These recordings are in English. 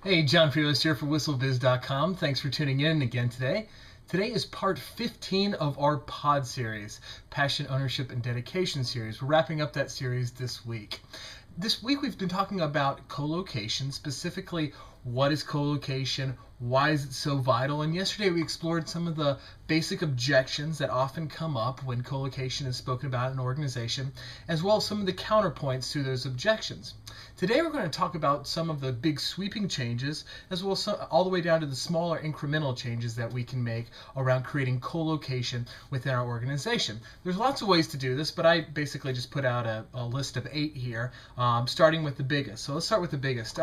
Hey, John Frios here for WhistleBiz.com. Thanks for tuning in again today. Today is part 15 of our pod series, Passion, Ownership, and Dedication series. We're wrapping up that series this week. This week we've been talking about co-location, specifically what is co-location, why is it so vital, and yesterday we explored some of the basic objections that often come up when co-location is spoken about in an organization, as well as some of the counterpoints to those objections. Today we're going to talk about some of the big sweeping changes, as well as all the way down to the smaller incremental changes that we can make around creating co-location within our organization. There's lots of ways to do this, but I basically just put out a list of 8 here, starting with the biggest. So let's start with the biggest.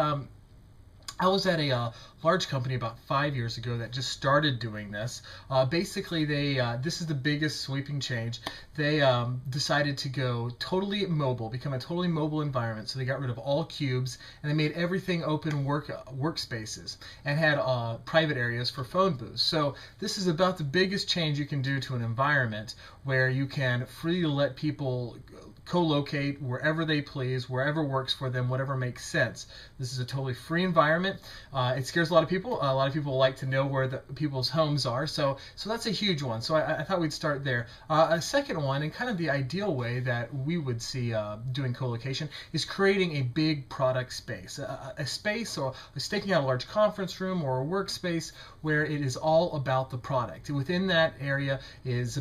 I was at a large company about 5 years ago that just started doing this. Basically, this is the biggest sweeping change. They decided to go totally mobile, become a totally mobile environment. So they got rid of all cubes and they made everything open workspaces and had private areas for phone booths. So this is about the biggest change you can do to an environment where you can freely let people co-locate wherever they please, wherever works for them, whatever makes sense. This is a totally free environment. It scares a lot of people. A lot of people like to know where the people's homes are, so that's a huge one. So I thought we'd start there. A second one, and kind of the ideal way that we would see doing co-location, is creating a big product space, a space or staking out a large conference room or a workspace where it is all about the product. within that area is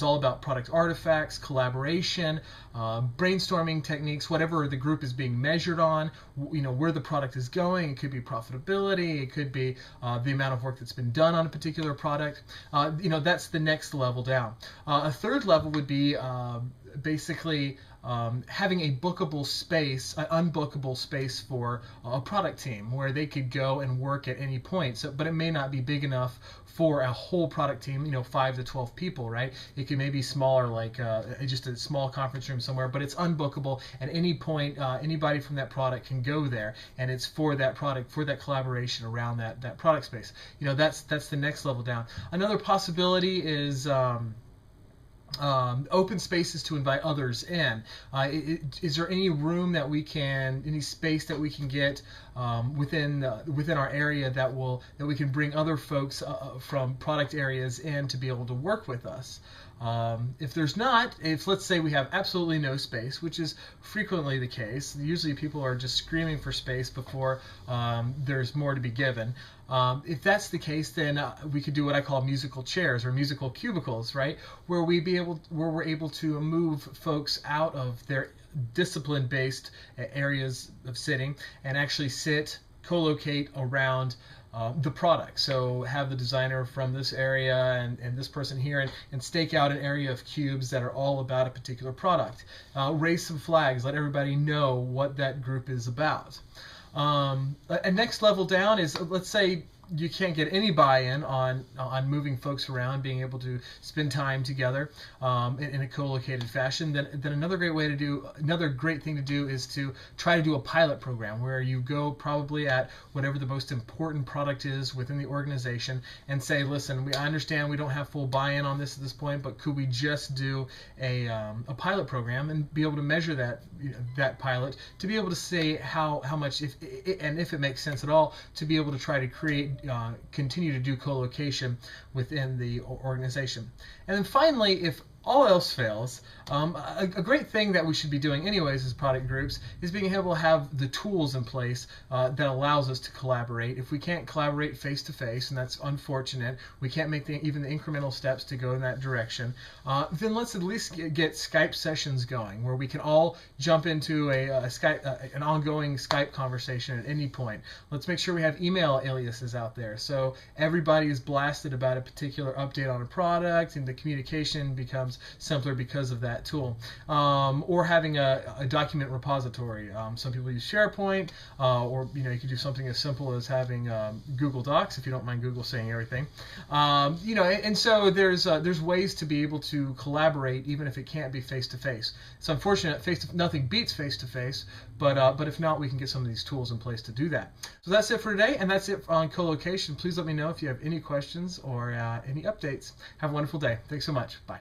all about product artifacts, collaboration, brainstorming techniques, whatever the group is being measured on, where the product is going. It could be profitability, it could be the amount of work that's been done on a particular product. That's the next level down. A third level would be basically having a bookable space, an unbookable space for a product team where they could go and work at any point. But it may not be big enough for a whole product team, 5 to 12 people, right? It could maybe smaller, like just a small conference room somewhere, but it's unbookable. At any point, anybody from that product can go there, and it's for that product, for that collaboration around that product space. That's the next level down. Another possibility is open spaces to invite others in. Is there any room that we can, any space that we can get within our area that we can bring other folks from product areas in to be able to work with us? If there's not, if let's say we have absolutely no space, which is frequently the case, usually people are just screaming for space before there's more to be given. If that's the case, then we could do what I call musical chairs or musical cubicles, right? Where we're able to move folks out of their discipline-based areas of sitting and actually sit, co-locate around the product. So have the designer from this area and this person here and stake out an area of cubes that are all about a particular product. Raise some flags, let everybody know what that group is about. A next level down is, let's say you can't get any buy-in on moving folks around, being able to spend time together in a co-located fashion. Then another great thing to do is to try to do a pilot program where you go probably at whatever the most important product is within the organization and say, listen, I understand we don't have full buy-in on this at this point, but could we just do a pilot program and be able to measure that pilot to be able to say how much, if it makes sense at all, to be able to try to continue to do co-location within the organization. And then finally, if all else fails, a great thing that we should be doing anyways as product groups is being able to have the tools in place that allows us to collaborate. If we can't collaborate face to face, and that's unfortunate, we can't make even the incremental steps to go in that direction, then let's at least get Skype sessions going where we can all jump into an ongoing Skype conversation at any point. Let's make sure we have email aliases out there so everybody is blasted about a particular update on a product and the communication becomes simpler because of that tool. Or having a document repository. Some people use SharePoint, or you could do something as simple as having Google Docs, if you don't mind Google saying everything. And so there's ways to be able to collaborate even if it can't be face to face. It's unfortunate, nothing beats face to face, but if not, we can get some of these tools in place to do that. So that's it for today, and that's it on co-location. Please let me know if you have any questions or any updates. Have a wonderful day. Thanks so much. Bye.